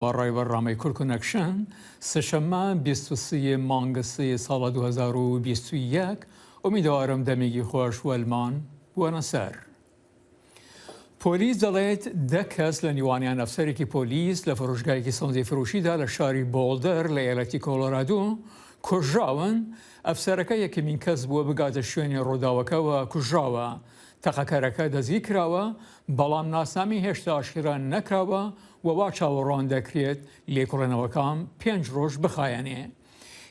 ڕای بەڕامەی کورکونەکشن سەشەممە 23 مانگە 3 ساڵە 2021 ئومیدوارم دەمێکی خۆش وەلمان بوونە سەر. پۆلیس دەڵێت 10 کەس لە نیوانیان ئەفسەرێکی پۆلیس لە فڕۆشگایەکی سەوزەی فرۆشیدا لە شاری بۆڵدەر لە ئێڵەتی کۆلۆرادۆ کوژراون. ئەفسەرەکە یەکەمین کەس بووە بگاتە شوێنی ڕووداوەکەوە کوژراوە. تەقەکەرەکە دەستگیر کراوە، بەڵام ناسنامی هێشتا ئاشکران نەکراوە و وا چاوەڕوان دەکرێت لێکۆڵێنەوەکان 5 ڕۆژ بخایەنێ.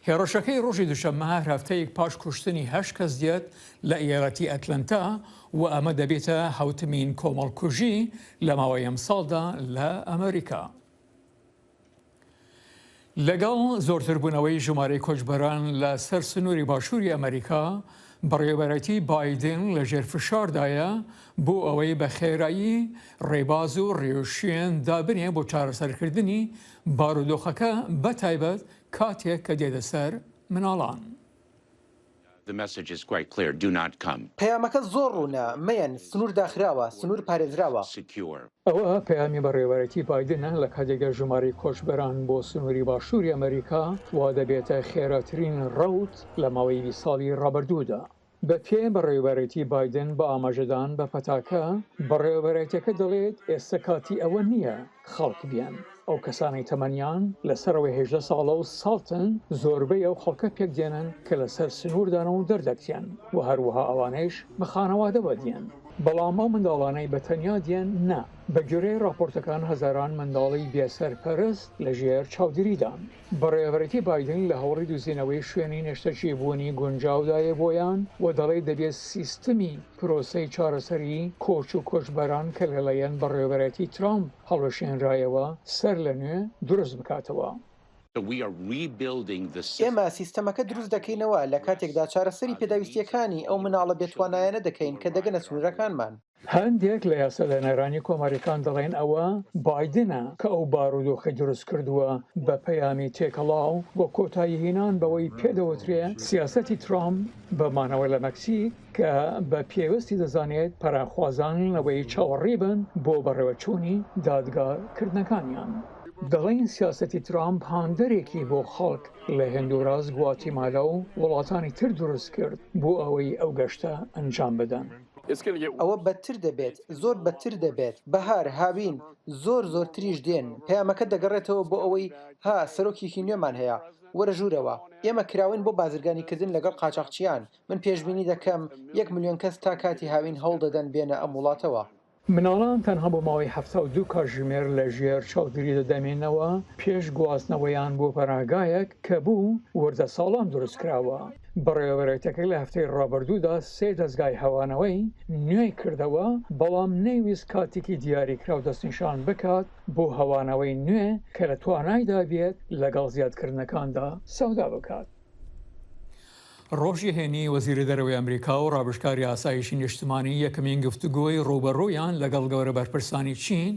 هێرشەکەی ڕۆژی دووشەممە هەر هەفتەیەک پاش کوشتنی 8 کەس دێت لە ئێڵەتی ئەتلەنتا و ئەمە دەبێتە حوتمین کۆمەڵکوژی لە ماوەی ئەم ساڵدا لە ئەمریکا. لەگەڵ زۆرتربوونەوەی ژمارەی کۆچبەران لە سەر سنووری باشووری ئەمریکا، بەڕێوەبەرەتی بایدن لە ژێر فشاردایە بۆ ئەوەی بە خێرایی ڕێباز و ڕێوشێن دابنێ بۆ چارەسەرکردنی بارودۆخەکە بەتایبەت کاتێک کە دێتە سەر مناڵان. پەیامەکە زۆر ڕوونە، مەیەن سنوور داخراوە، سنوور پارێزراوە. ئەوە پەیامی بەڕێوەبەرەتی بایدنە لە کاتێکە ژمارەی کۆچبەران بۆ سنووری باشووری ئەمریکا وا دەبێتە خێراترین ڕەوت لە ماوەی 20 ساڵی ڕابردوودا. بە پێ بەڕێوەبەرەتی بایدن بە ئاماژەدان بە پەتاکە، بەڕێوەبەرەتەکە دەڵێت ئێستا کاتی ئەوە نییە خەڵک بیان. ئەو کەسانی تەمەنیان لەسەرەوەی 18 ساڵە و ساڵتن زۆربەی ئەو خەڵکە پێک دێنن کە لەسەر سنووردانەوە و دەردەکتیان و هەروەها ئەوانەیش بە خانەوادەوە دێن. بەڵام ئەو منداڵانەی بەتەنیا دێن نا. بە گوێرەی راپۆرتەکان هەزاران منداڵی بێسەرپەرست لە ژێر چاودێریدان. بەڕێوەبەرەتی بایدن لە هەوڵی دۆزینەوەی شوێنی نەشتەچێبوونی گونجاودایە بۆیان و دەڵێت دەبێت سیستمی پرۆسەی چارەسەری کۆچ و کۆچبەران کە لەلایەن بەڕێوەبەرەتی ترامپ هەڵوەشێنرایەوە سەر لە نوێ دروست بکاتەوە. ئێمە سیستەمەکە دروست دەکەینەوە لە کاتێکدا چارەسەری پێداویستیەکانی ئەو مناڵە بێتوانایانە دەکەین کە دەگەنە سنوورەکانمان. هەندێک لە یاسادانەرانی کۆماریەکان دەڵێن ئەوە بایدنە کە ئەو بارودۆخی دروست کردووە بە پەیامی تێکەڵاو بۆ کۆتایی هێنان بەوەی پێدەوترێ سیاسەتی ترامپ بەمانەوە لە مەکسیک کە بە پێوەستی دەزانێت پەراخوازانەوەی چاوەڕێ بن بۆ بەڕێوەچوونی دادگاکردنەکانیان. دەڵێن سیاسەتی ترامپ هاندەرێکی بۆ خەڵک لە هێندوراس، گواتیمالا و وڵاتانی تر دروست کرد بۆ ئەوەی ئەو گەشتە ئەنجام بدەن. ئەوە بەتر دەبێت، زۆر بەتر دەبێت. بەهار هاوین زۆر تریش دێن. پەیامەکە دەگەڕێتەوە بۆ ئەوەی ها سەرۆکێکی نوێمان هەیە، وەرە ژوورەوە. ئێمە کراون بۆ بازرگانیکردن لەگەڵ قاچاقچیان. من پێشبینی دەکەم 1 ملیۆن کەس تا کاتی هاوین هەوڵ دەدەن بێنە ئەم وڵاتەوە. مناڵان تەنها بۆ ماوەی 72 کاتژمێر لە ژێر چاودێری دەدەمێنەوە پێش گواستنەوەیان بۆ پەناهگایەک کە بوو وەردە ساڵان دروست کراوە. بەڕێوەبەرەتەکە لە هەفتەی ڕابردوودا 3 دەستگای هەوانەوەی نوێی کردەوە، بەڵام نەیویست کاتێکی دیاریکراو دەستنیشان بکات بۆ هەوانەوەی نوێ کە لە توانایدا بێت لەگەڵ زیادکردنەکاندا سەودا بکات. ڕۆژی هێنی وەزیری دەرەوەی ئەمریکا و ڕابشکاری ئاسایشی نیشتمانی یەکەمین گفتوگۆی ڕوبەڕوویان لەگەڵ گەورە بەرپرسانی چین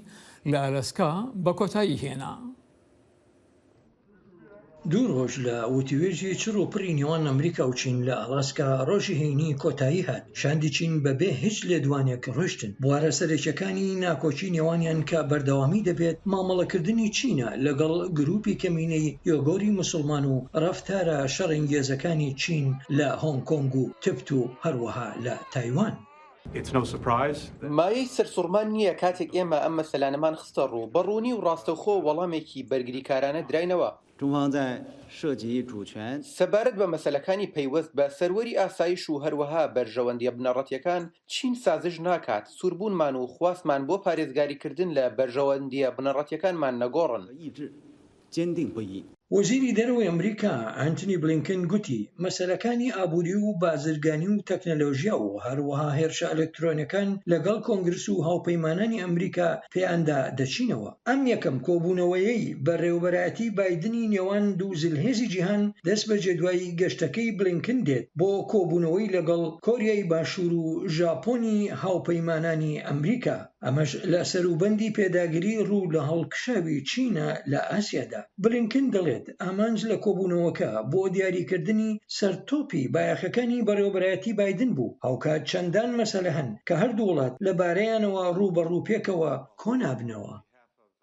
لە ئەلەسکا بە کۆتایی هێنا. 2 ڕۆژ لە وتیوێژی چڕ و پڕی نێوان ئەمریکا و چین لە ئەلاسکا ڕۆژی هەینی کۆتایی هات. شاندی چین بەبێ هیچ لێدوانێک ڕۆشتن. بوارە سەرێکیەکانی ناکۆچی نێوانیان کە بەردەوامی دەبێت مامەڵەکردنی چینە لەگەڵ گروپی کەمینەی یۆگۆری موسڵمان و ڕەفتارە شەڕئینگێزەکانی چین لە هۆنگ کۆنگ و تبت و هەروەها لە تایوان. مایەی سەرسوڕمان نییە کاتێک ئێمە ئەم مەسەلانەمان خستە ڕوو بەڕوونی و ڕاستەوخۆ وەڵامێکی بەرگریکارانە دراینەوە. سەبارەت بە مەسەلەکانی پەیوەست بە سەروەری ئاسایش و هەروەها بەرژەوەندیە بنەڕەتیەکان چین سازش ناکات سووربوونمان و خواستمان بۆ پارێزگاریکردن لە بەرژەوەندیە بنەڕەتیەکانمان نەگۆڕن. وەزیری دەرەوەی ئەمریکا ئەنتنی بلینکن گوتی مەسەلەکانی ئابووری و بازرگانی و تەکنەلۆژیا و هەروەها هێرشە ئەلکترۆنیەکان لەگەڵ کۆنگرس و هاوپەیمانانی ئەمریکا پێیاندا دەچینەوە. ئەم یەکەم کۆبوونەوەیەی بەڕێوەبەرەتی بایدنی نێوان دوو زلهێزی جیهان دەست بە جێدوایی گەشتەکەی بلینکن دێت بۆ کۆبوونەوەی لەگەڵ کۆریای باشوور و ژاپۆنی هاوپەیمانانی ئەمریکا. ئەمەش لە سەروبەندی پێداگیری ڕوو لە هەڵکشاوی چینە لە ئاسیادا. بلینکن دەڵێت ئامانج لە کۆبوونەوەکە بۆ دیاریکردنی سەرتۆپی بایەخەکانی بەڕێوەبەرەتی بایدن بوو. هاوکات چەندان مەسەلە هەن کە هەردوو وڵات لەبارەیانەوە ڕووبەڕوو پێکەوە کۆنابنەوە.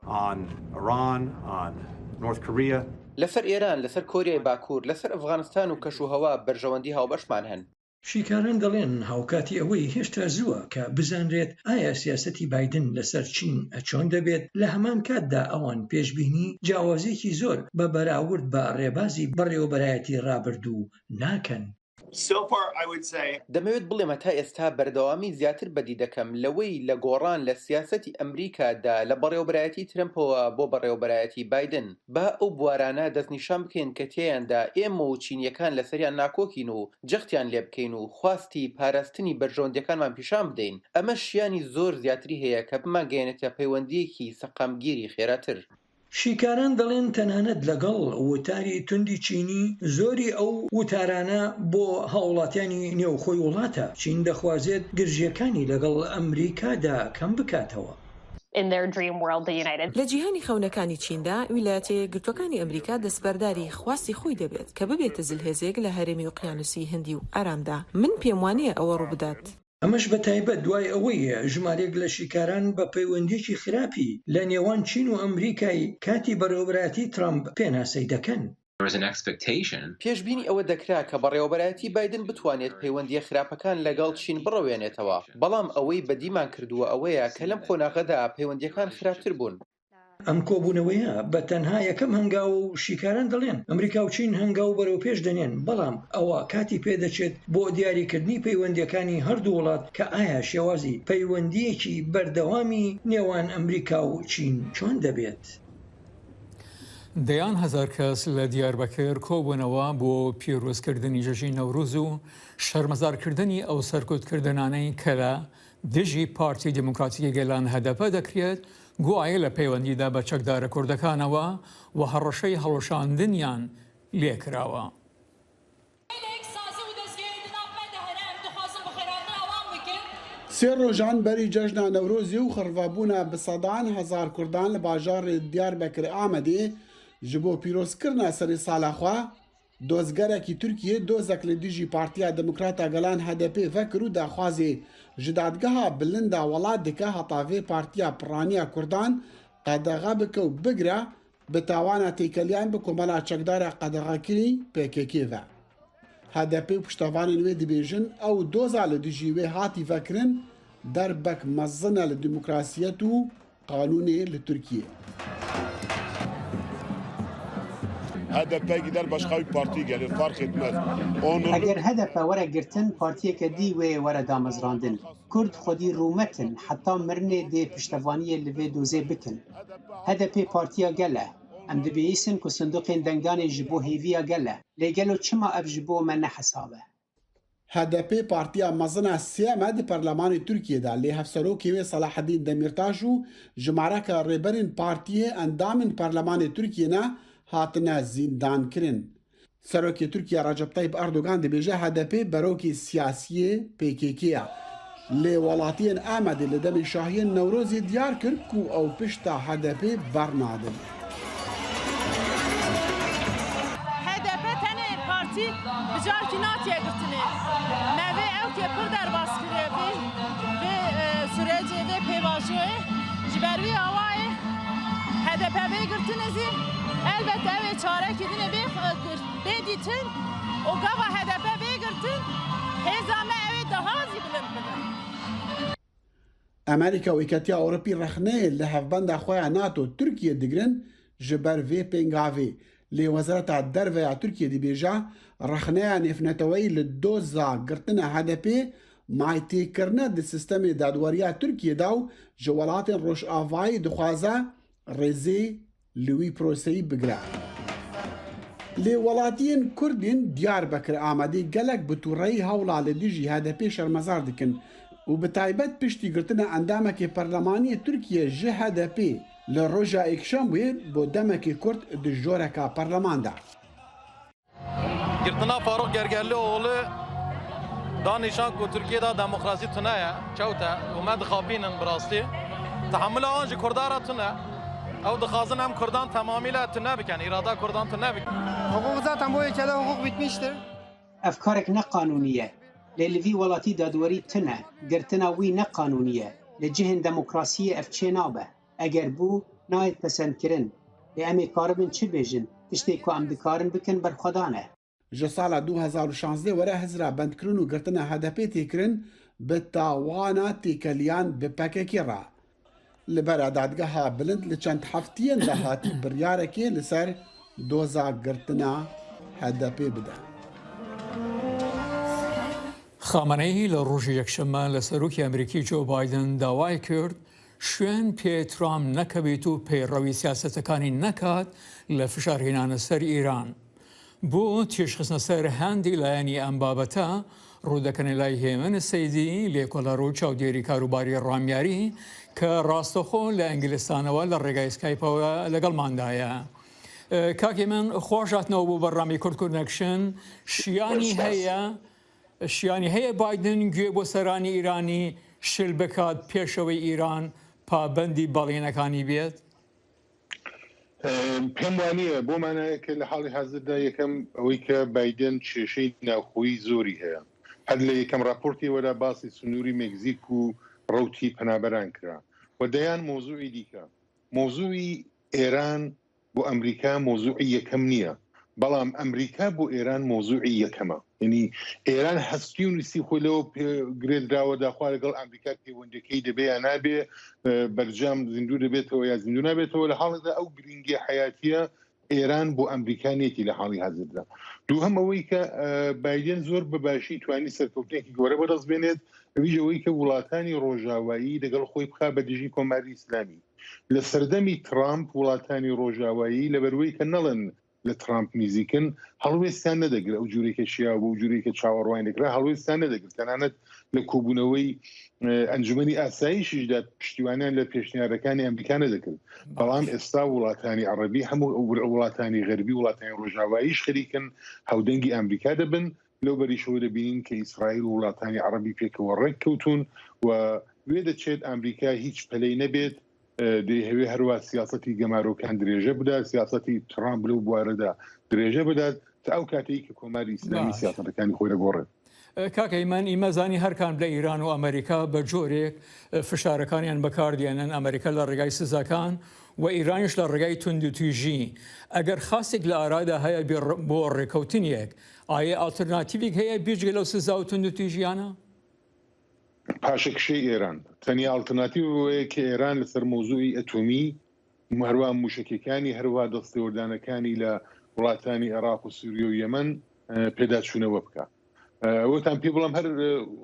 on Iran, on North Korea. لەسەر ئێران، لەسەر کۆریای باکوور، لەسەر ئەفغانستان و کەشوهەوا بەرژەوەندی هاوبەشمان هەن. شیکاران دەڵێن هاوکاتی ئەوەی هێشتا زووە کە بزانرێت ئایا سیاسەتی بایدن لەسەر چین چۆن دەبێت لە هەمان کاتدا ئەوان پێشبینی جیاوازێکی زۆر بە بەراورد بە ڕێبازی بەڕێوەبەرایەتی ڕابردوو ناکەن. دەمەوێت بڵێمە تا ئێستا بەردەوامی زیاتر بەدی دەکەم لەوەی لە گۆڕان لە سیاسەتی ئەمریکادا لە بەڕێوەبەرایەتی ترمپەوە بۆ بەڕێوەبەرایەتی بایدن با ئەو بوارانە دەستنیشان بکەین کە تێیاندا ئێمە و چینیەکان لەسەریان ناکۆکین و جەختیان لێ بکەین و خواستی پاراستنی بەرژەوەندەکانمان پیشان بدەین. ئەمە شیانی زۆر زیاتری هەیە کە بمانگەێنێتە پەیوەندیەکی سەقامگیری خێراتر. شیکاران دەڵێن تەنانەت لەگەڵ وتاری توندی چینی زۆری ئەو وتارانە بۆ هاوڵاتیانی نێوخۆی وڵاتە. چین دەخوازێت گرژیەکانی لەگەڵ ئەمریکادا کەم بکاتەوە. لە جیهانی خەونەکانی چیندا ویلایەتە یەکگرتووەکانی ئەمریکا دەستبەرداری خواستی خۆی دەبێت کە ببێتە زلهێزێک لە هەرێمی وقیانوسی هەندی و ئارامدا. من پێم وانەیە ئەوە ڕووبدات. ئەمەش بە تایبەت دوای ئەوەی ژمارەیەک لە شیکاران بە پەیوەندیی خراپی لە نێوان چین و ئەمریکای کاتی بەڕێوەبەرایەتی ترامپ پێناسەی دەکەن. پێشبینی ئەوە دەکرا کە بەڕێوەبەرایەتی بایدن بتوانێت پەیوەندیە خراپەکان لەگەڵ چین بڕەوێنێتەوە، بەڵام ئەوەی بەدیمان کردووە ئەوەیە کە لەم قۆناغەدا پەیوەندیەکان خراپتر بوون. ئەم کۆبوونەوەیە بە تەنها یەکەم هەنگاو و شیکاران دەڵێن ئەمریکا و چین هەنگاو بەرەو پێش دەنێن، بەڵام ئەوە کاتی پێدەچێت بۆ دیاریکردنی پەیوەندیەکانی هەردوو وڵات کە ئایا شێوازی پەیوەندیەکی بەردەوامی نێوان ئەمریکا و چین چۆن دەبێت. دەیان هەزار کەس لە دیاربەکر کۆبوونەوە بۆ پیرۆزکردنی جەژی نەورۆز و شەرمەزارکردنی ئەو سەرکوتکردنانەی کە لە دژی پارتی دموکراتیە گەلان هەدەپە دەکرێت گوایە لە پەیوەندیدا بە چەکدارە کوردەکانەوە و هەڕەشەی هەڵۆشاندنیان لێکراوە. سێ ڕۆژان بەری جەژنا نەورۆزی و خڕڤەبوونە بە سەدان هەزار کوردان لە باژارێ دیاربەکر ئامەدێ ji bo pîrozkirina serê sala xwe dozgerekî Tirkiye dozek li dijî Partiya Demokrata Gelan HDP vekir û daxwazê ji dadgeha bilinda welat dike heta vê Partiya Piraniya Kurdan qedexe bike û bigire bi tawana têkeliyan bi komela çekdara qedexekirî PKK ve. HDP piştevanên wê dibêjin ew doza li dijî wê hatî vekirin derbek mezin e li demokrasiyet û qanûnê li Tirkiye. HDP gider başka bir parti gelir fark etmez. Eger HDP were girtin partiyeke dî wê were damezrandin. Kurd xwedî rûmetin heta mirinê dê piştevaniyê li vê dozê bikin. HDP partiya gel e. Em dibihîsin ku sindoqên denganê ji bo hêviya gel e. Lê gelo çima ev ji bo me nehesab e. HDP partiya mezina sême di Parlemanê Tirkiyeyê de lê hevserokê wê Salaheddîn Demirtaş û ji mareka rêberên partiyê endamên Parlemanê Tirkiyeyê ne hatine zîndankirin. Serokê Tirkiye Recep Tayyip Erdogan dibêje HDP berokê siyasiyê PKK ye. Lê welatiyên Amedê li demê şahiyên Newrozê diyar kir ku ew pişta HDP bernadin. HDP tenê partî bijarkî natiye girtinê. Mevê ew kê pir derbas kiriye vê sürecê vê pêvajoyê ji ber wî awayê HDP vê girtinê zî elbette ev ê çarekî dîne bê dîtin û gava HDP vê girtin hêza me ew ê daha zî bilind bibin. Amerîka û Yekîtiya Ewropî rexneyê li hevbenda xwe ya NATO Tirkiye digirin ji ber vê pêngavê. Lê Wezareta Derve ya Tirkiye dibêje rexneya nêfneteweyî li doza girtina HDP maytêkirine di sistemê dadweriya Tirkiye da û ji welatên Rojavayî dixwaze rêzê li wî proseyî bigire. Lê welatiyên Kurdên Diyarbekir Amedê gelek bi tûreyî hewla li dijî HDP şermezar dikin û bi taybet piştî girtina endamekê Perlemaniyê Tirkiye ji HDP li roja ekşemwê bo demekê Kurd di joreka Perleman de. Girtina Faruk Gergerlioğlu danîşan ku Tirkiyeyê demokrasî tune ye çewt e û me dixapînin bi rastî. Tehamûla wan ji Kurdan re tune. Ew dixwazin em Kurdan tamamîle tune bikin, îrada Kurdan tune bikin. Hukuk zaten bu ülkede hukuk bitmiştir. Ev karek ne kanuniye. Lê li vî welatî dadwerî tune. Girtina wî ne kanuniye. Li cihên demokrasiyê ev çê nabe. Eger bû نایت پەسەندکردن لێ ئەمێ کاربن چ بێژن تشتێک کو ئەم دکارن بکەن بەرخۆدانە ji sala 2016 were hezra bendkirin û girtina HDP têkirin bi tawana têkeliyan bi PKK re. Li ber dadgeha bilind li çend heftiyên de hatî biryarekê li ser doza girtina HDP bide. خامنەی لە ڕۆژی یەکشەممە لە سەرۆکی ئەمریکی جۆ بایدن داوای کرد شوێن پێ ترامپ نەکەبێت و پەیڕەوی سیاسەتەکانی نەکات لە فشارهێنانە سەر ئیران. بۆ تێشخستنە سەر هەندی لایەنی ئەم بابەتە ڕوودەکەنە لای هێمن سەیدی لێکۆلەڕ و چاودێری کاروباری ڕامیاری کە ڕاستەخۆ لە ئەنگلستانەوە لە ڕێگای سکایپەوە لەگەڵماندایە. کاکی من خۆشاتنەوە بوو بەڕامی کورد کۆنەکشن شیانی هەیە بایدن گوێ بۆ سەرانی ئیرانی شل بکات پێشەوەی ئیران پابەندی بەڵێنەکانی بێت؟ پێم وانە بۆ مانایەکە لە حاڵی حەزردا یەکەم ئەوەی کە بایدن کێشەی ناوخۆیی زۆری هەیە. هەر لە یەکەم راپۆرتی وەدا باسی سنووری مێکزیک و ڕەوتی پەنابەران کرا و دەیان مۆزوعی دیکە. مۆزوعی ئێران بۆ ئەمریکا مۆزوعی یەکەم نییە، بەڵام ئەمریکا بۆ ئێران مۆزوعی یەکەمە. یعنی ئێران هەستی و نووسی خۆی لەوە گرێدراوە داخوا لەگەڵ ئەمریکا پەیوەندەکەی دەبێ یا نابێ، بەرجام زیندوو دەبێتەوە یا زیندوو نابێتەوە. لە حاڵدا ئەو گرنگی حیاتیە ئێران بۆ ئەمریکانێتی لە حاڵی حەزردا. دووهەم ئەوەی کە بایدن زۆر بەباشی توانی سەرکەوتنێکی گەورە بەدەست بێنێت، ئەویژەوەی کە وڵاتانی ڕۆژاوایی دەگەڵ خۆی بخا بە دژی کۆماری ئیسلامی. لە سەردەمی ترامپ وڵاتانی ڕۆژاوایی لەبەروەی کە نەڵن لە ترامپ نزیکن هەڵوێستان نەدەگرێت، ئەو جوورێکە شیا بۆ جوورێکە چاوەڕوان دەکرا هەڵوێستان نەدەگرێت. تەنانەت لە کۆبوونەوەی ئەنجومەنی ئاسایشیشدا پشتیوانیان لە پێشنیارەکانی ئەمریکا نەدەکرد. بەڵام ئێستا وڵاتانی عەرەبی هەموو وڵاتانی غەربی وڵاتانی ڕۆژاواییش خەریکن هەودەنگی ئەمریکا دەبن. لەو بەریشەوە دەبینین کە ئیسرائیل و وڵاتانی عەرەبی پێکەوە ڕێک کەوتون و وێ دەچێت ئەمریکا هیچ پەلەی نەبێت دەیهەوێ هەروە سیاسەتی گەمارۆکان درێژە بدات، سیاسەتی ترامپ لەو بوارەدا درێژە بدات تا ئەو کاتەی کە کۆماری ئیسلامی سیاسەتەکانی خۆی دەگۆڕێت. کاکەیمان ئیمەزانی هەرکان لە ئیران و ئەمریکا بە جۆرێک فشارەکانیان بەکاردێنن، ئەمریکا لە ڕێگای سزاکان و ئیرانیش لە ڕێگای توندوتیژی. ئەگەر خاستێک لە ئارادا هەیە بۆ ڕێکەوتنیەک، ئایا ئالتەرناتیڤێک هەیە بێجگە لەو سزا و توندوتیژیانە؟ پاشەکشەی ئێران تەنیا ئالتەرناتیڤەیە کە ئێران لەسەر مۆزوعی ئەتۆمی هەروە موشکەکانی هەروە دەستێوەردانەکانی لە وڵاتانی عێراق و سووریا و یەمەن پێداچوونەوە بکە. ئەوەتان پێ بڵم هەر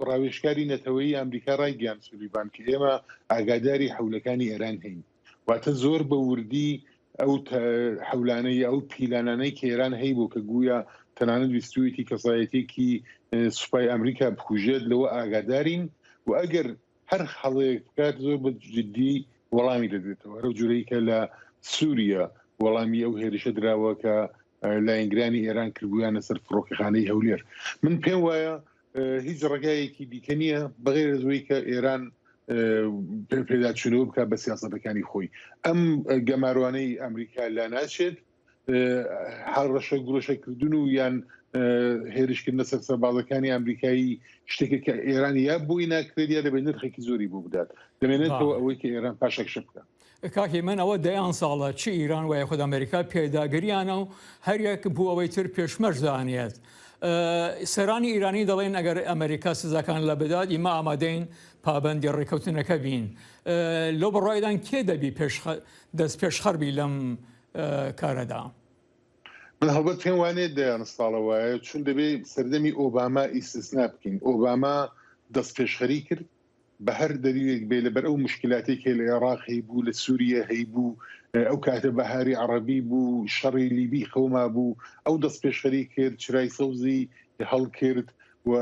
ڕاوێژکاری نەتەوەیی ئەمریکا ڕایگەیاند سولیڤان کە ئێمە ئاگاداری حەولەکانی ئێران هەین، واتە زۆر بە وردی ئەو حەولانەی ئەو پیلانانەی کە ئێران هەی بۆ کە گویا تەنانەت ویستویەتی کەسایەتێکی سوپای ئەمریکا بکوژێت لەوە ئاگادارین و ئەگەر هەر هەڵەیەک بکات زۆر بە جددی وەڵامی دەدێتەوە. ئەو جورەی کە لە سووریا وەڵامی ئەو هێرشە دراوە کە لایەنگرانی ئێران کردبوویانە سەر فڕۆکەخانەی هەولێر. من پێم وایە هیچ ڕێگایەکی دیکە نییە بەغێر لەوەی کە ئێران پێداچوونەوە بکات بە سیاسەتەکانی خۆی. ئەم گەماروانەی ئەمریکا لا ناچێت، هەڵڕەشە گوڵەشەکردن و یان هێرشکردنە سەر سەربازەکانی ئەمریکایی شتێکە کە ئێران یا بووی ناکرێت یا دەبێت نرخێکی زۆری بۆ بدات، دەمێنێتەوە ئەوەی کە ئێران پاشەکشە بکات. کاکی من ئەوە دەیان ساڵە چی ئیران وایە خۆد ئەمریکا پێداگریانە و هەریەک بوو ئەوەی تر پێشمەرج دانێت. سەرانی ئیرانی دەڵێن ئەگەر ئەمریکا سزاکان لە بدات ئیمە ئامادەین پابەندی ڕێکەوتنەکە بین. لەو بڕایدان کێ دەبی دەست پێشخەربی لەم کارەدا؟ من هەڵبەت پێم وانێت دەیانستاڵەوەیە چون دەبێت سەردەمی ئۆباما ئیسtisنا بکەین. ئۆباما دەست پێشخەری کرد بە هەر دەریوێک بێ لەبەر ئەو مشکلاتێکی لە عێراق هەیبوو، لە سووریا هەیبوو، ئەو کاتە بەهاری عەرەبی بوو، شەڕی لیبی خەوما بوو، ئەو دەست پێشخەری کرد، چرای سەوزی هەڵ کرد و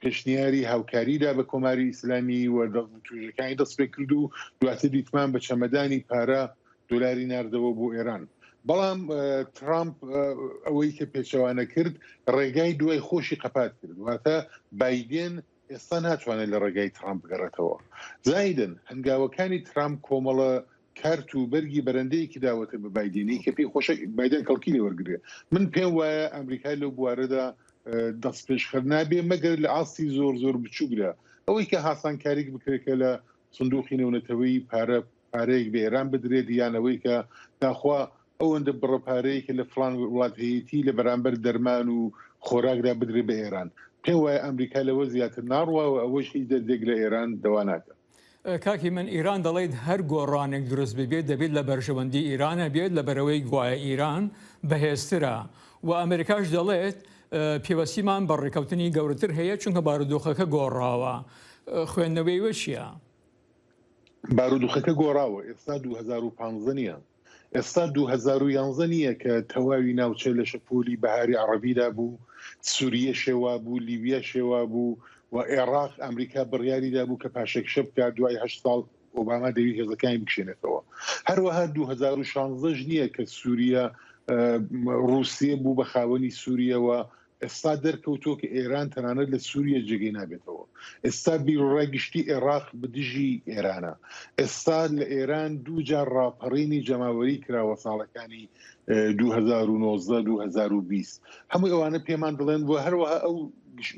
پێشنیاری هاوکاریدا بە کۆماری ئیسلامی و توێژەکانی دەست پێ کرد و دواتر دیتمان بە چەمەدانی پارە دۆلاری ناردەوە بۆ ئێران. بەڵام ترامپ ئەوەی کە پێچەوانە کرد ڕێگای دوای خۆشی قەپات کرد، واتە بایدن ئێستا ناتوانێت لە ڕێگای ترامپ گەڕێتەوە. زایدن هەنگاوەکانی ترامپ کۆمەڵە کارت و بەرگی بەرەندەیەکی داوەتە بە بایدنی کە پێی خۆشە بایدن کەڵکی لێ وەرگێ. من پێم وایە ئەمریکا لەو بوارەدا دەست پێشخەر نابێ مەگەر لە ئاستی زۆر زۆر بچووکدا ئەوەی کە هاسانکاریک بکرێتکە لە سندوقی نێونەتەوەی پارە پارەیەک بە ئێران بدرێت یانەوەی کە داخوا ئەوەندە بڕەپارەیە کە لە فلان وڵات هەیەتی لە بەرامبەر دەرمان و خۆراکدا بدرێت بە ئێران پێم وایە ئەمریکا لەوە زیاتر ناڕواوە ئەوەش هیچ دەردێک لە ئێران دەوا ناکات. کاکی من ئیران دەڵێت هەر گۆڕانێک دروست ببێت دەبێت لە بەرژەوەندی ئیرانە بێت لە بەرەوەی گوایە ئیران بەهێزترە و ئەمریکاش دەڵێت پێوەستیمان بە ڕێکەوتنی گەورەتر هەیە چونکە بارودۆخەکە گۆڕاوە خوێندنەوەی وە چییە؟ بارودۆخەکە گۆڕاوە ئێستا 2015 نییە ئێستا 2011 نییە کە تەواوی ناوچە لە شەپۆلی بەهاری عەرەبیدا بوو سووریە شێوا بوو لیبیا شێوا بوو و عێراق ئەمریکا بڕیاریدا بوو کە پاشەکشە بکات دوای 8 ساڵ ئۆباما دەوی هێزەکانی بکشێنێتەوە هەروەها 2016 نییە کە سووریا رووسیە بوو بە خاوەنی سووریەوە ئێستا دەرکەوتۆ کە ئێران تەنانەت لە سووریا جێگەی نابێتەوە ئێستا بیرڕای گشتی عێراق بدژی ئێرانە ئێستا لە ئێران دوو جار ڕاپەڕینی جەماوەری کراوە ساڵەکانی 2019 2020 هەموو ئەوانە پێمان دەڵێن بۆ هەروەها ئەو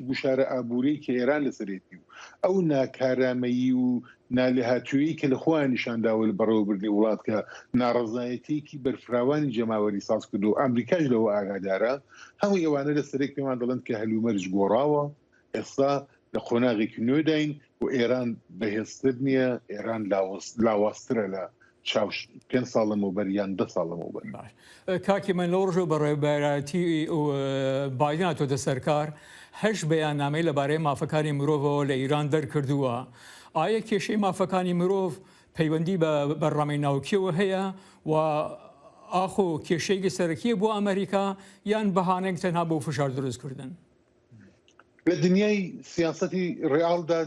گوشارە ئابووری کە ئێران لەسەرێتی و ئەو ناکارامەیی و نالێهاتوویی کە لە خۆیان نیشانداوە لە بەڕێوەبردنی وڵات کە ناڕەزایەتێکی بەرفراوانی جەماوەری ساز کردو و ئەمریکاش لەوە ئاگادارە هەموو ئەوانە لەسەرێک پێمان دەڵێن کە هەلومەرج گۆڕاوە ئێستا لە خۆناغێکی نوێداین و ئێران بەهێزتر نییە ئێران لاواسترە لە 5 ساڵ لەمەوبەر یان 10 ساڵ لەمەوبەر. کاکی من لەو ڕۆژە بەڕێوەبەرەتی بایدن هاتۆتە سەرکار 8 بەیاننامەی لەبارەی مافەکانی مرۆڤەوە لە ئیران دەرکردووە. ئایا کێشەی مافەکانی مرۆڤ پەیوەندی بە بەرنامەی ناوکیەوە هەیە و ئاخۆ کێشەیەکی سەرەکیە بۆ ئەمریکا یان بەهانەیەک تەنها بۆ فشار دروستکردن؟ لە دنیای سیاسەتی ڕێالدا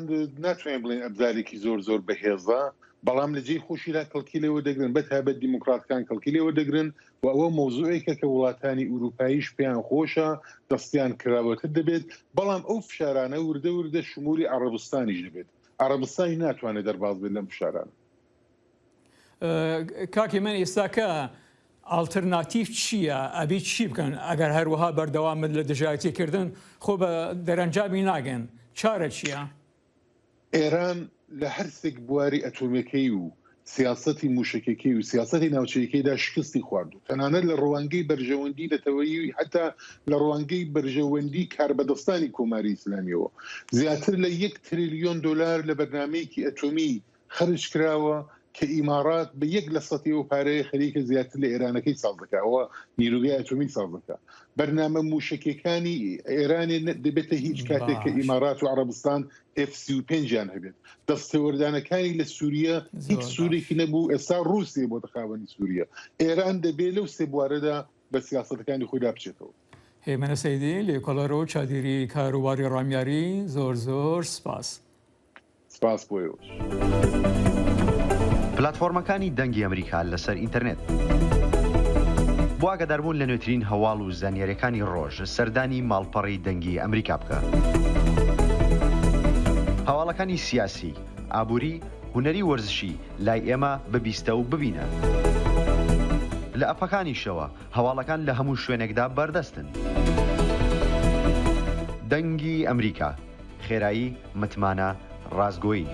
ناتوانین بڵێن ئەبزارێکی زۆر بەهێزە بەڵام لە جێی خۆشیدا کەڵکی لێوە دەگرن بەتابەت دیموکراتەکان کەڵکی لێوە دەگرن و ئەوە مۆزوعێکە کە وڵاتانی ئوروپاییش پێیان خۆشە دەستیان کراوەتر دەبێت بەڵام ئەو فشارانە وردە شمولی عەرەبستانیش دەبێت عەرەبستانی ناتوانێت دەرباز بێت لەم فشارانە. کاکی من ئێستاکە ئالتەرناتیڤ چییە؟ ئەبی چی بکەن ئەگەر هەروەها بەردەوامت لە دژایەتیکردن خۆ بە دەرەنجامی ناگەن چارە چییە؟ ئێران لە هەرسێک بواری ئەتۆمیەکەی و سیاسەتی موشکەکەی و سیاسەتی ناوچەیەکەیدا شکستی خواردو تەنانەت لە ڕەوانگەی بەرژەوەندی دەتەوەیی حتا لە ڕەوانگەی بەرژەوەندی کاربەدەستانی کۆماری ئیسلامیەوە زیاتر لە 1 تریلیۆن دلار لە بەرنامەیەکی ئەتۆمی خەرج کراوە کە ئیمارات بە 1% و پارەیە خەریکە زیاتر لە ئێرانەکەی ساز دەکەوە نیروگای ئەتۆمی ساز دەکە بەرنامە موشکەکانی ئێرانی دەبێتە هیچ کاتێک کە ئیمارات و عەرەبستان F-35 هەبێت دەستێوەردانەکانی لە سووریا هیچ سوورێکی نەبوو ئێستا رووسیا بۆ دەخاوەنی سووریا ئێران دەبێت لەو سێ بوارەدا بە سیاسەتەکانی خۆیدا بچێتەوە. هێمنە سەیدی لێکۆڵەرەوە چادری کاروباری ڕامیاری زۆر سپاس بۆیەوە. پلاتفۆرمەکانی دەنگی ئەمریکا لەسەر ئینتەرنێت بۆ ئاگاداربوون لە نوێترین هەواڵ و زانیاریەکانی ڕۆژ سەردانی ماڵپەڕی دەنگی ئەمریکا بکە. هەواڵەکانی سیاسی، ئابووری، هونەری وەرزشی لای ئێمە ببیستە و ببینە. لە ئەپەکانیشەوە هەواڵەکان لە هەموو شوێنێکدا بەردەستن. دەنگی ئەمریکا، خێرایی، متمانە، ڕازگۆیی.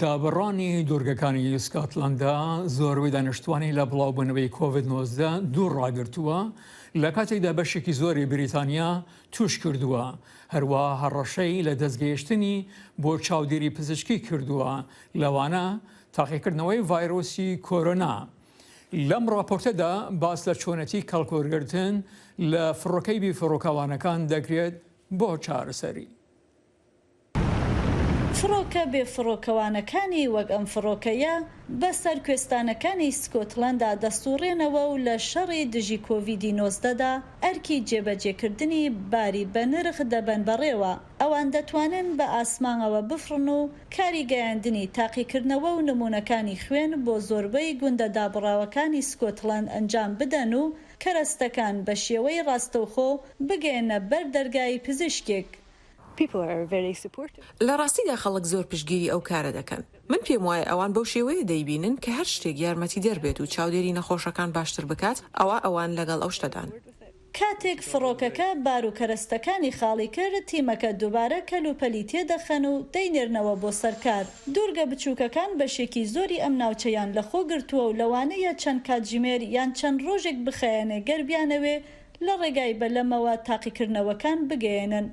دابڕانی دوورگەکانی سکاتلاندا زۆربەی دانیشتوانی لە بڵاوبوونەوەی کۆڤید-19 دوور ڕاگرتووە لە کاتێکدا بەشێکی زۆری بریتانیا توش کردووە هەروە هەڕەشەی لە دەستگەیشتنی بۆ چاودێری پزیشکی کردووە لەوانە تاقیکردنەوەی ڤایرۆسی کۆرۆنا. لەم راپۆرتەدا باس لە چۆنەتی کەڵکۆرگرتن لە فڕۆکەی بیفڕۆکەوانەکان دەکرێت بۆ چارەسەری. فڕۆکە بێفڕۆکەوانەکانی وەک ئەم فڕۆکەیە بە سەرکوێستانەکانی سکۆتلەندا دەستوڕێنەوە و لە شەڕی دژی کۆڤیدی-19دا ئەرکی جێبەجێکردنی باری بە نرخ دەبەن بەڕێوە ئەوان دەتوانن بە ئاسمانەوە بفڕن و کاری گەیاندنی تاقیکردنەوە و نمونونەکانی خوێن بۆ زۆربەی گوندە دابڕاوەکانی سکۆتلەند ئەنجام بدەن و کەرەستەکان بە شێوەی ڕاستەوخۆ بگەێنە بەر دەرگای پزیشکێک. لە ڕاستیدا خەڵک زۆر پشتگیری ئەو کارە دەکەن. من پێم وایە ئەوان بەو شێوەیە دەیبینن کە هەر شتێک یارمەتی دەربێت و چاودێری نەخۆشەکان باشتر بکات ئەوان لەگەڵ ئەو شتەدان. کاتێک فڕۆکەکە باروکەرەستەکانی خاڵی کرد تیمەکە دووبارە کەلوپەلی تێدەخەن و دەینێرنەوە بۆ سەرکار. دوورگە بچووکەکان بەشێکی زۆری ئەم ناوچەیان لەخۆ گرتووە و لەوانەیە چەند کاتژمێر یان چەند ڕۆژێک بخەیەنێ گەربیانەوێ لە ڕێگای بەلەمەوە تاقیکردنەوەکان بگەێنن.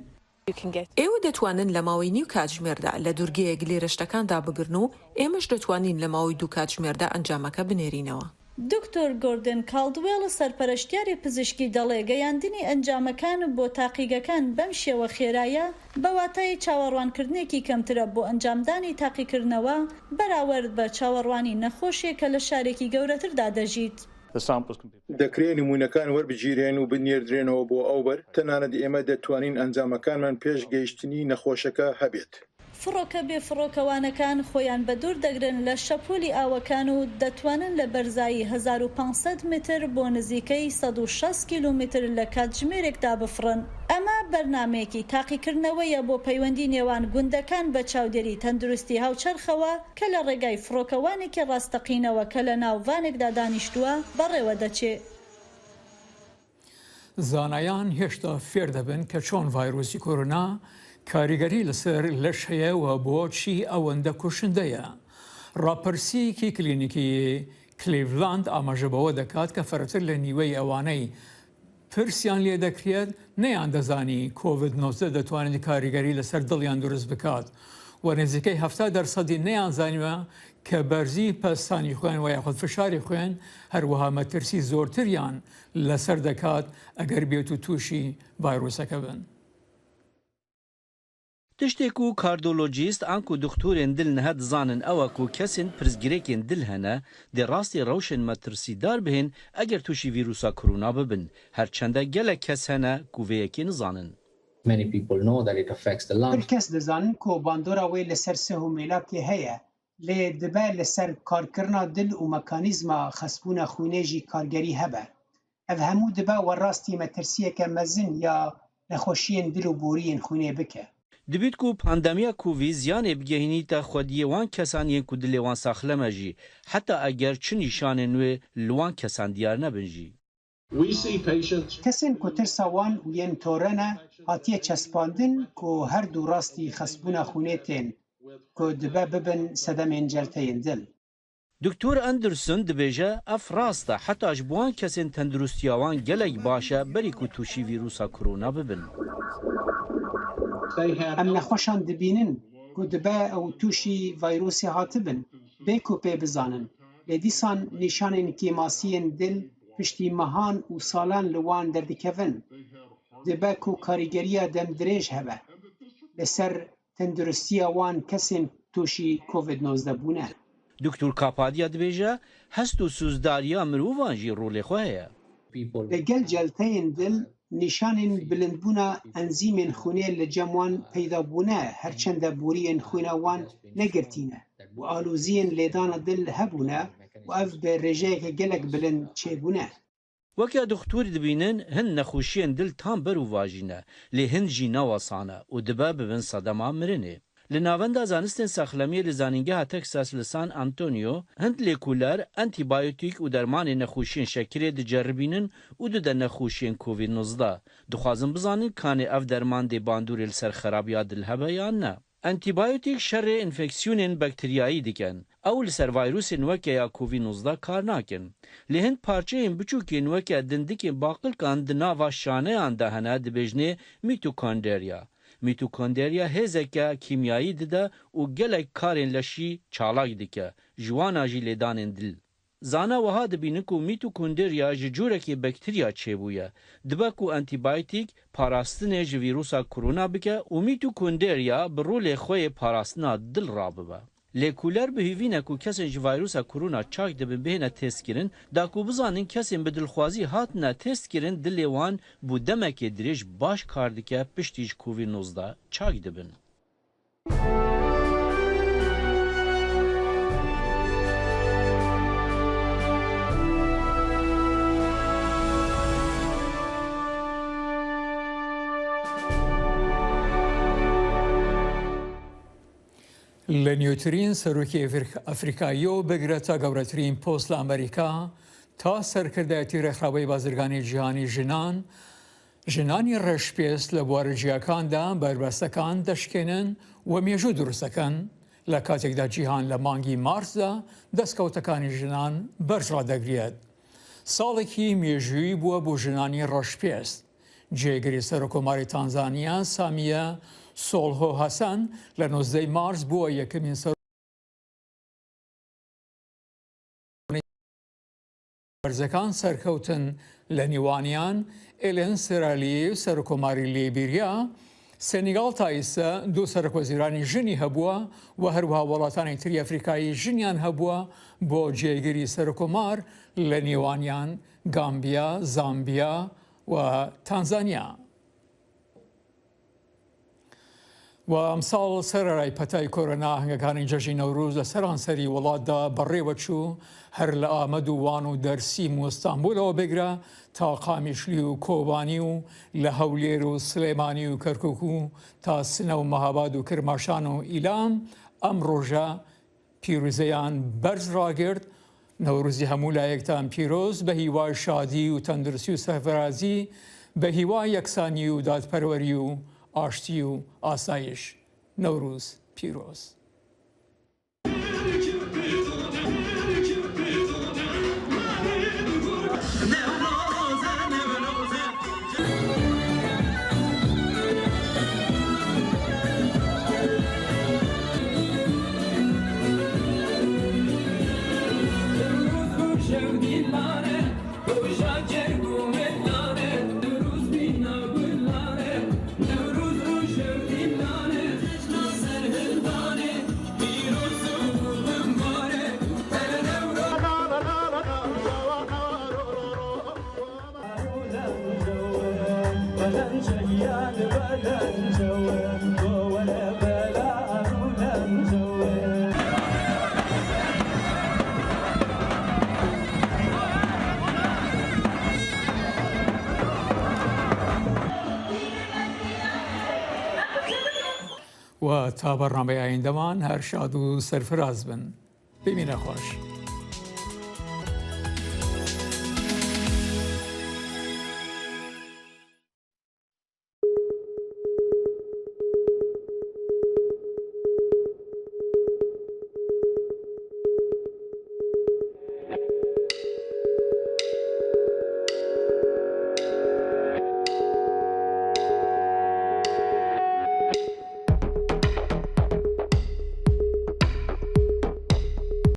ئێوە دەتوانن لە ماوەی نیو کاتژمێردا لە دوورگەیەک لێرەشتەکاندا بگرن و ئێمەش دەتوانین لە ماوەی 2 کاتژمێردا ئەنجامەکە بنێرینەوە. دکتۆر گۆردن کالدوێڵ سەرپەرشتیاری پزیشکی دەڵێ گەیاندنی ئەنجامەکان بۆ تاقیگەکان بەم شێوە خێرایە بەواتای چاوەڕوانکردنێکی کەمترە بۆ ئەنجامدانی تاقیکردنەوە بەراورد بە چاوەڕوانی نەخۆشیە کە لە شارێکی گەورەتردا دەژیت. دەکرێت نمونونەکان وەربگیرێن و بنێردرێنەوە بۆ ئەوبەر تەنانەت ئێمە دەتوانین ئەنجامەکانمان پێش گەیشتنی نەخۆشەکە هەبێت. فڕۆکە بێفڕۆکەوانەکان خۆیان بە دوور دەگرن لە شەپۆلی ئاوەکان و دەتوانن لە بەرزایی 1500 متر بۆ نزیکەی 160 کیلومتر لە کاتژمێرێکدا بفڕن. ئەمە بەرنمەیەکی تاقیکردنەوەیە بۆ پەیوەندی نێوان گوندەکان بە چاودێری تەندروستی هاوچەرخەوە کە لە ڕێگای فڕۆکەوانێکی ڕاستەقینەوە کە لە ناوڤانێکدا دانیشتووە بەڕێوە دەچێت. زانایان هێشتا فێر دەبن کە چۆن ڤایرۆسی کۆرۆنا کاریگەری لەسەر لەش هەیەوە بۆ چی ئەوەندە کوشندەیە. ڕاپرسیەکی کلینیکی کلیڤلاند ئاماژەبەوە دەکات کە فەرەتر لە نیوەی ئەوانەی پرسیان لێ دەکرێت نەیان دەزانی کۆڤید-19 دەتوانێت کاریگەری لەسەر دڵیان دروست بکات و نزیکەی 70% نەیان زانیوە کە بەرزی پەستانی خوێن و یاخود فشاری خوێن هەروەها مەترسی زۆرتریان لەسەر دەکات ئەگەر بێت و تووشی ڤایرۆسەکە بن. تشتێک و کاردۆلۆجیست ئانک و دکتورên dil niha dizanin ew ku kesên pirzgirêkên dil hene dê rastî rewşên metirsidar bihên eger tûşî vîrusa korona bibin herçende gelek kes hene ku vê yekê nizanin. Pir kes dizanin ku bandora wê li ser sih û mêlakê heye lê dibe li ser karkirina dil û mekanîzma xespûna xwînê jî kargerî hebe. Ev hemû dibe werrastî metirsiyeke mezin ya nexweşiyên dil û boriyên xwînê bike. Dibît ku pandemiya Covid ziyanê bigehînîta xwediyê wan kesan yên ku dilê wan saxleme jî heta eger çi nîşanên wê li wan kesan diyar nebin jî. Kesên ku tirsa wan û yên torene hatiye çespandin ku her du rastî xespûna xwînê tên ku dibe bibin sedemên celteyên dil. Doktor Anderson dibêje ev rast e heta ji bo wan kesên tendurustiya wan gelek baş e berî ku tûşî vîrusa korona bibin. Em nexweşan dibînin ku dibe ew tûşî vayrosê hatibin bê ku pê bizanin. Lê dîsan nîşanên kêmasiyên dil piştî mehan û salan li wan derdikevin. Dibe ku karîgeriya demdirêj hebe li ser tendurustiya wan kesên tûşî Covid-19 bûne. Doktor Kapadiya dibêje hest û suzdariya mirovan jî rolê xwe heye. Li gel celteyên dil nîşanên bilindbûna enzîmên xwînê li cem wan peydabûne herçende boriyên xwîna wan negirtîne û aloziyên lêdana dil hebûne û ev bi rêjeyeke gelek bilind çêbûne. Weke doktorî dibînin hin nexweşiyên dil tam ber û vajîne lê hin jî newasane û dibe bibin sedema mirinê. Li navenda zanistên saxlemiyê li zanîngeha Texas li San Antonio hind lêkolêr, antîbiyotik û dermanên nexweşiyên şekirê diceribînin û dide nexweşiyên Covid-19. Dixwazin bizanin kanê ev derman dê bandorê li ser xerabiya dil hebe yan ne. Antîbiyotik şerê enfeksiyonên bakteriyayî dikin. Ew li ser vayrosên weke ya Covid-19 kar nakin. Lê hind parçeyên biçûkên weke dindikên baqilkan di nava şaneyan de hene dibêjne mitokondriya. Mitokondriya hêzeke kîmyayî dide û gelek karên leşî çalak dike, ji wana jî lêdanên dil. Zana wiha dibînin ku mitokondriya ji cûrekê bakteriya çêbûye. Dibe ku antîbiyotik parastinê ji vîrusa korona bike û mitokondriya bi rolê xwe yê parastina dil rabibe. Lêkolêr bihîvîne ku kesên ji vîrusa korona çak dibin bihêne testkirin, da ku bizanin kesên bi dilxwazî hatine testkirin dilê wan bû demekê dirêj baş kar dike piştî ji Covid-19 çak dibin. لە نیوترین سەرۆکی ئەفریقاییەوە بگرێتە گەورەترین پۆست لە ئەمریکا تا سەرکردایەتی ڕێکخراوەی بازرگانی جیهانی ژنانی ڕێژپێست لە بوارەجیەکاندا بربەستەکان دەشکێنن و مێژوو دروستەکەن لە کاتێکدا جیهان لە مانگی مارسدا دەستکەوتەکانی ژنان بەرژڕادەگرێت. ساڵێکی مێژووی بووە بۆ ژنانی ڕەشپێست. جێگەری سەرۆکۆماری تانزانیا سامیە سۆڵهۆ هەسان لە 19 مارس بووە یەکەمین بەرزەکان سەرکەوتن لە نیوانیان ئێلێن سێرالیۆ سەرۆکۆماری لیبێریا، سێنیگاڵ تا ئێستا دوو سەرۆکوەزیرانی ژنی هەبووە و هەروەها وڵاتانی تری ئەفریقایی ژنیان هەبووە بۆ جێگیری سەرۆکۆمار لە نێوانیان گامبیا، زامبیا و تانزانیا. و ئەمساڵ سەرەرای پەتای کۆرۆنا هەنگەکانی جەژی نەورۆز لە سەرانسەری وڵاتدا بەڕێوە چوو، هەر لە ئامەد و وان و دەرسیم و ئەستانبولەوە بگرە تا قامیشلی و کۆبانی و لە هەولێر و سلێمانی و کەرکووک و تا سنە و مەهاباد و کرماشان و ئیلام ئەم ڕۆژە پیرۆزەیان بەرز ڕاگرت. نەورۆزی هەموو لایەکتان پیرۆز، بە هیوای شادی و تەندروستی و سەرفرازی، بە هیوای یەکسانی و دادپەروەری و ئاشتی و ئاسایش. نەوروز پیرۆز. و تا بەڕنامەی ئایندەمان هەر شاد و سەرفراز بن. ببینە خۆش.